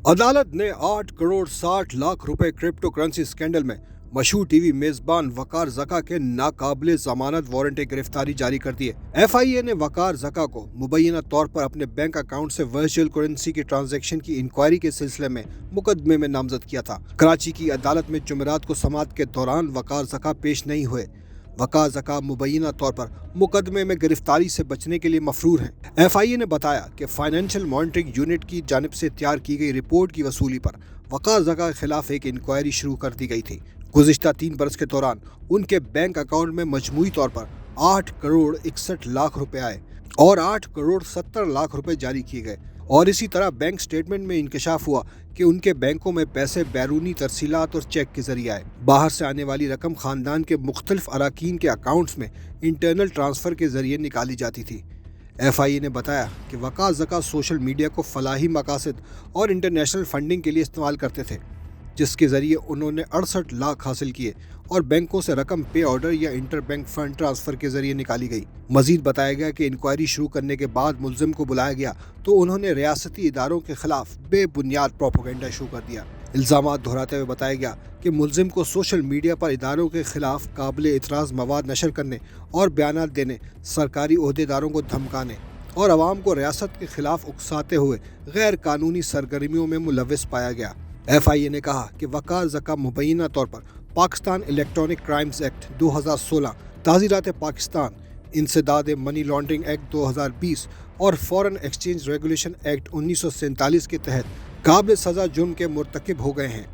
अदालत ने 8 करोड़ 60 लाख रुपए क्रिप्टो करेंसी स्कैंडल में मशहूर टीवी मेजबान वकार जका के नाकाबिले जमानत वारंट गिरफ्तारी जारी कर दी है। FIA ने वकार जका को मुबैना तौर पर अपने बैंक अकाउंट से वर्चुअल करेंसी की ट्रांजैक्शन की इंक्वायरी के सिलसिले में मुकदमे में नामजद किया था। कराची की अदालत में जुमेरात को समाअत के दौरान वकार जका पेश नहीं हुए। वकार जका मुबैना तौर पर मुकदमे में गिरफ्तारी से बचने के लिए मफरूर हैं। FIA ने बताया कि फाइनेंशियल मॉनिटरिंग यूनिट की जानिब से तैयार की गई रिपोर्ट की वसूली पर वकार जका के खिलाफ एक इंक्वायरी शुरू कर दी गई थी। गुज़िश्ता 3 बरस के दौरान उनके बैंक अकाउंट में मजमूई तौर पर 8 करोड़ 61 लाख रुपए आए और 8 करोड़ 70 लाख रुपए जारी किए गए। और इसी तरह बैंक स्टेटमेंट में इंकशाफ हुआ कि उनके बैंकों में पैसे बैरूनी तरसीलात और चेक के जरिए आए। बाहर से आने वाली रकम खानदान के मुख्तलिफ अराकीन के अकाउंट्स में इंटरनल ट्रांसफ़र के जरिए निकाली जाती थी। FIA ने बताया कि वकार जका सोशल मीडिया को फलाही मकासद और इंटरनेशनल फंडिंग के लिए इस्तेमाल करते थे, जिसके ज़रिए उन्होंने 68 लाख हासिल किए और बैंकों से रकम पे ऑर्डर या इंटर बैंक फंड ट्रांसफ़र के ज़रिए निकाली गई। मज़ीद बताया गया कि इंक्वायरी शुरू करने के बाद मुलजिम को बुलाया गया तो उन्होंने रियासती इदारों के खिलाफ बेबुनियाद प्रोपेगेंडा शुरू कर दिया। इल्ज़ामात दोहराते हुए बताया गया कि मुलजिम को सोशल मीडिया पर इदारों के खिलाफ काबिल इतराज़ मवाद नशर करने और बयानात देने, सरकारी ओहदेदारों को धमकाने और अवाम को रियासत के खिलाफ उकसाते हुए गैर कानूनी सरगर्मियों में मुलव्विस पाया गया। FIA ने कहा कि वकार जका मुबैना तौर पर पाकिस्तान इलेक्ट्रॉनिक क्राइम्स एक्ट 2016, ताज़ीरात पाकिस्तान, इंसदाद मनी लॉन्ड्रिंग एक्ट 2020 और फॉरेन एक्सचेंज रेगुलेशन एक्ट 1947 के तहत काबिल सज़ा जुर्म के मुर्तकिब हो गए हैं।